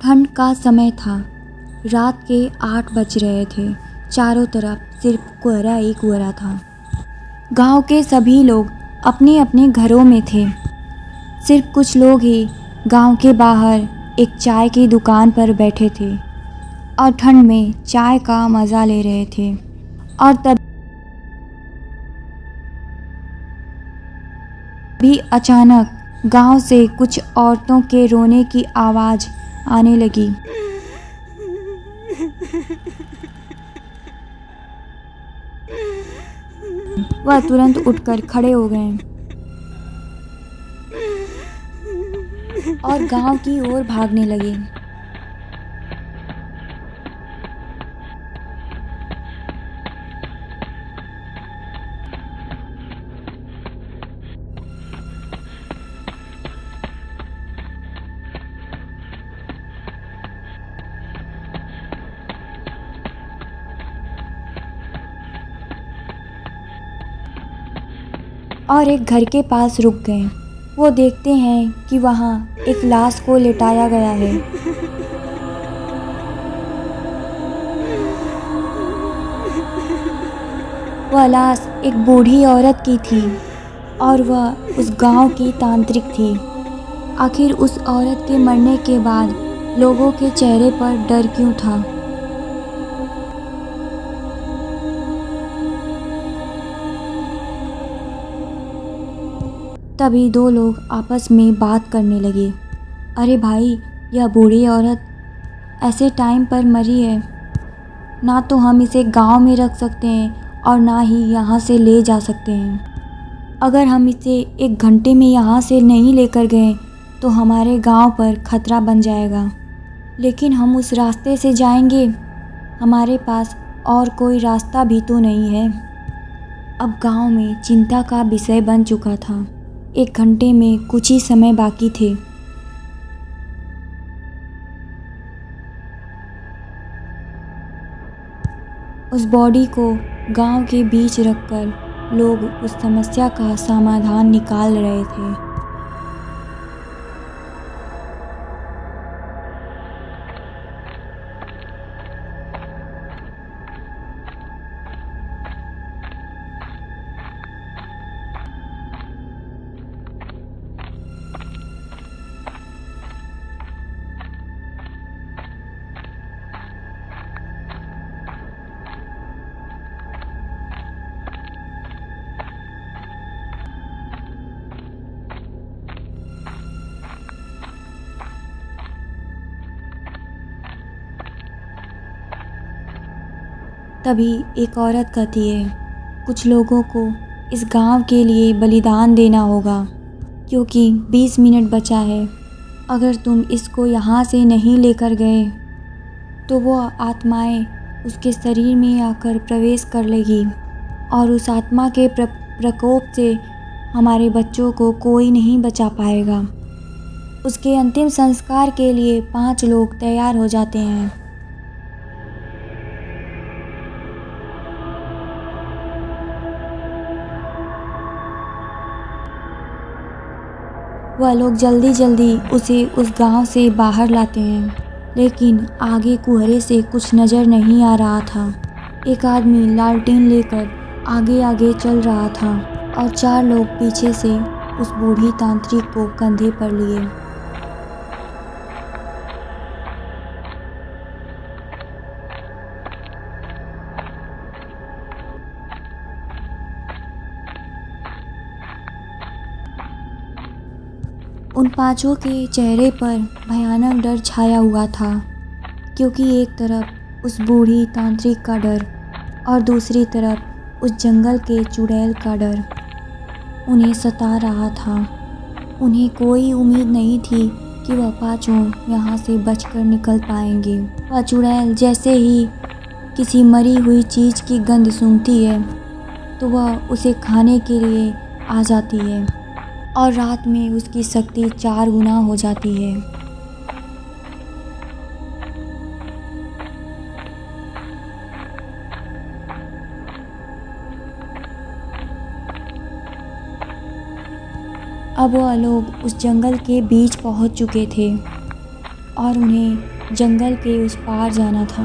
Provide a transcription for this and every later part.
ठंड का समय था। रात के 8 बज रहे थे। चारों तरफ सिर्फ कोहरा ही कोहरा था। गांव के सभी लोग अपने अपने घरों में थे। सिर्फ कुछ लोग ही गांव के बाहर एक चाय की दुकान पर बैठे थे और ठंड में चाय का मज़ा ले रहे थे। और तभी अचानक गांव से कुछ औरतों के रोने की आवाज़ आने लगी। वह तुरंत उठकर खड़े हो गए और गांव की ओर भागने लगे। और एक घर के पास रुक गए। वो देखते हैं कि वहाँ एक लाश को लिटाया गया है। वह लाश एक बूढ़ी औरत की थी और वह उस गांव की तांत्रिक थी। आखिर उस औरत के मरने के बाद लोगों के चेहरे पर डर क्यों था? तभी दो लोग आपस में बात करने लगे। अरे भाई, यह बूढ़ी औरत ऐसे टाइम पर मरी है। ना तो हम इसे गांव में रख सकते हैं और ना ही यहाँ से ले जा सकते हैं। अगर हम इसे 1 घंटे में यहाँ से नहीं लेकर गए तो हमारे गांव पर खतरा बन जाएगा। लेकिन हम उस रास्ते से जाएंगे, हमारे पास और कोई रास्ता भी तो नहीं है। अब गांव में चिंता का विषय बन चुका था। 1 घंटे में कुछ ही समय बाकी थे। उस बॉडी को गांव के बीच रखकर लोग उस समस्या का समाधान निकाल रहे थे। तभी एक औरत कहती है, कुछ लोगों को इस गांव के लिए बलिदान देना होगा क्योंकि 20 मिनट बचा है। अगर तुम इसको यहाँ से नहीं लेकर गए तो वो आत्माएं उसके शरीर में आकर प्रवेश कर लेगी और उस आत्मा के प्रकोप से हमारे बच्चों को कोई नहीं बचा पाएगा। उसके अंतिम संस्कार के लिए 5 लोग तैयार हो जाते हैं। वह लोग जल्दी जल्दी उसे उस गांव से बाहर लाते हैं, लेकिन आगे कुहरे से कुछ नज़र नहीं आ रहा था। एक आदमी लालटेन लेकर आगे आगे चल रहा था और 4 लोग पीछे से उस बूढ़ी तांत्रिक को कंधे पर लिए। उन 5 के चेहरे पर भयानक डर छाया हुआ था, क्योंकि एक तरफ उस बूढ़ी तांत्रिक का डर और दूसरी तरफ उस जंगल के चुड़ैल का डर उन्हें सता रहा था। उन्हें कोई उम्मीद नहीं थी कि वह 5 यहाँ से बचकर निकल पाएंगे। वह चुड़ैल जैसे ही किसी मरी हुई चीज़ की गंध सूंघती है तो वह उसे खाने के लिए आ जाती है और रात में उसकी शक्ति 4 गुना हो जाती है। अब वह लोग उस जंगल के बीच पहुंच चुके थे और उन्हें जंगल के उस पार जाना था।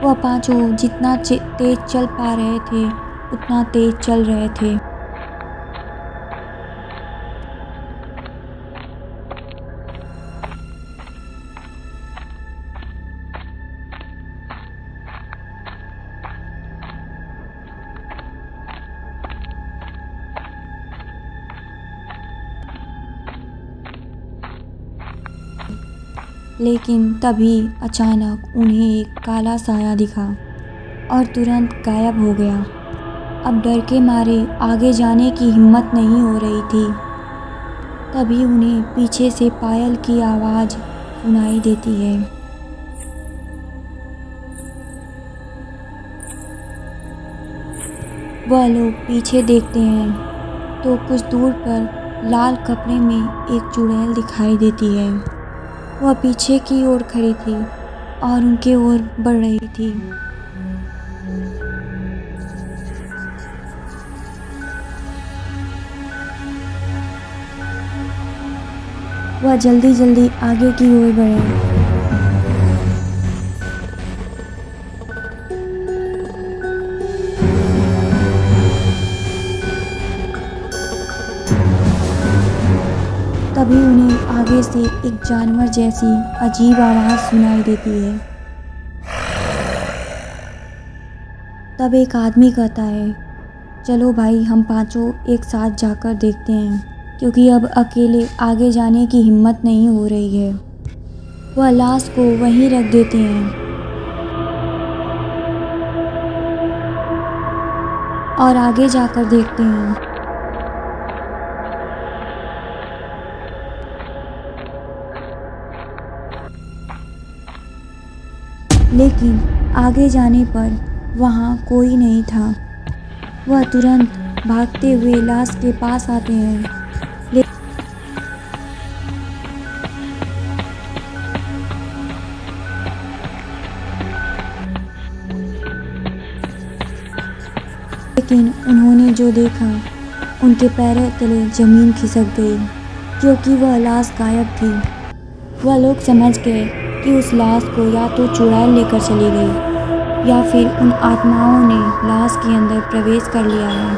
वह पांचों जितना तेज चल पा रहे थे उतना तेज चल रहे थे। लेकिन तभी अचानक उन्हें एक काला साया दिखा और तुरंत गायब हो गया। अब डर के मारे आगे जाने की हिम्मत नहीं हो रही थी। तभी उन्हें पीछे से पायल की आवाज़ सुनाई देती है। वह लोग पीछे देखते हैं तो कुछ दूर पर लाल कपड़े में एक चुड़ैल दिखाई देती है। वह पीछे की ओर खड़ी थी और उनके ओर बढ़ रही थी। वह जल्दी जल्दी आगे की ओर बढ़े। तभी उन्हें आगे से एक जानवर जैसी अजीब आवाज़ सुनाई देती है। तब एक आदमी कहता है, चलो भाई हम पांचों एक साथ जाकर देखते हैं, क्योंकि अब अकेले आगे जाने की हिम्मत नहीं हो रही है। वह लाश को वहीं रख देते हैं और आगे जाकर देखते हैं। लेकिन आगे जाने पर वहाँ कोई नहीं था। वह तुरंत भागते हुए लाश के पास आते हैं। लेकिन उन्होंने जो देखा, उनके पैरों तले ज़मीन खिसक गई, क्योंकि वह लाश गायब थी। वह लोग समझ गए कि उस लाश को या तो चुड़ैल लेकर चली गई या फिर उन आत्माओं ने लाश के अंदर प्रवेश कर लिया है।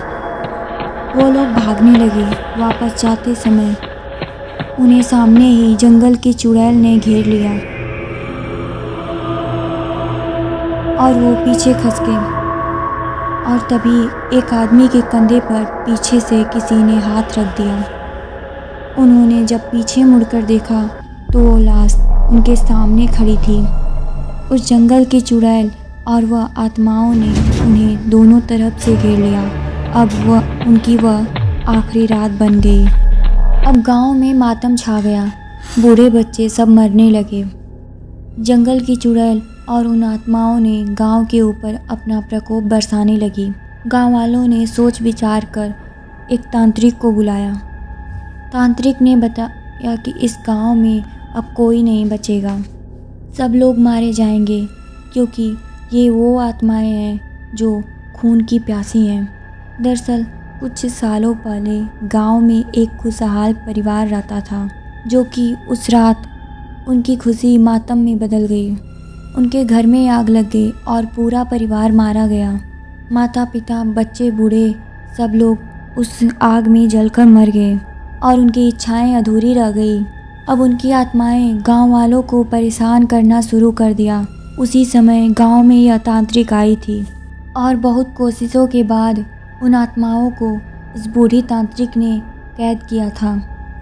वो लोग भागने लगे। वापस जाते समय उन्हें सामने ही जंगल की चुड़ैल ने घेर लिया और वो पीछे खस गए। और तभी एक आदमी के कंधे पर पीछे से किसी ने हाथ रख दिया। उन्होंने जब पीछे मुड़कर देखा तो वो लाश उनके सामने खड़ी थी। उस जंगल की चुड़ैल और वह आत्माओं ने उन्हें दोनों तरफ से घेर लिया। अब वह आखिरी रात बन गई। अब गांव में मातम छा गया। बूढ़े बच्चे सब मरने लगे। जंगल की चुड़ैल और उन आत्माओं ने गांव के ऊपर अपना प्रकोप बरसाने लगी। गांव वालों ने सोच विचार कर एक तांत्रिक को बुलाया। तांत्रिक ने बताया कि इस गांव में अब कोई नहीं बचेगा, सब लोग मारे जाएंगे, क्योंकि ये वो आत्माएं हैं जो खून की प्यासी हैं। दरअसल कुछ सालों पहले गांव में एक खुशहाल परिवार रहता था, जो कि उस रात उनकी खुशी मातम में बदल गई। उनके घर में आग लग गई और पूरा परिवार मारा गया। माता पिता बच्चे बूढ़े सब लोग उस आग में जलकर मर गए और उनकी इच्छाएं अधूरी रह गई। अब उनकी आत्माएं गांव वालों को परेशान करना शुरू कर दिया। उसी समय गांव में यह तांत्रिक आई थी और बहुत कोशिशों के बाद उन आत्माओं को उस बूढ़ी तांत्रिक ने कैद किया था।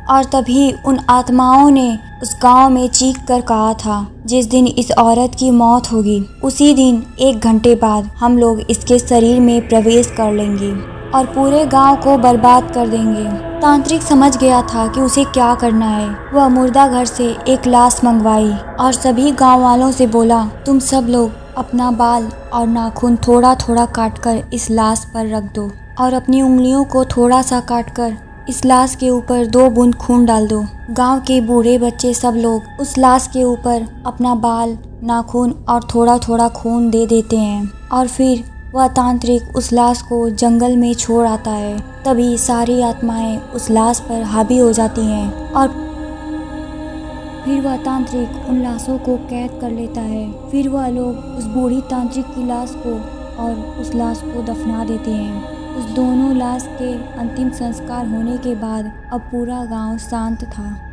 और तभी उन आत्माओं ने उस गांव में चीख कर कहा था, जिस दिन इस औरत की मौत होगी उसी दिन 1 घंटे बाद हम लोग इसके शरीर में प्रवेश कर लेंगे और पूरे गांव को बर्बाद कर देंगे। तांत्रिक समझ गया था कि उसे क्या करना है। वह मुर्दा घर से एक लाश मंगवाई और सभी गांव वालों से बोला, तुम सब लोग अपना बाल और नाखून थोड़ा थोड़ा काटकर इस लाश पर रख दो और अपनी उंगलियों को थोड़ा सा काटकर इस लाश के ऊपर 2 बूंद खून डाल दो। गांव के बूढ़े बच्चे सब लोग उस लाश के ऊपर अपना बाल, नाखून और थोड़ा थोड़ा खून दे देते हैं और फिर वह तांत्रिक उस लाश को जंगल में छोड़ आता है। तभी सारी आत्माएं उस लाश पर हावी हो जाती हैं और फिर वह तांत्रिक उन लाशों को कैद कर लेता है। फिर वह लोग उस बूढ़ी तांत्रिक की लाश को और उस लाश को दफना देते हैं। उस दोनों लाश के अंतिम संस्कार होने के बाद अब पूरा गांव शांत था।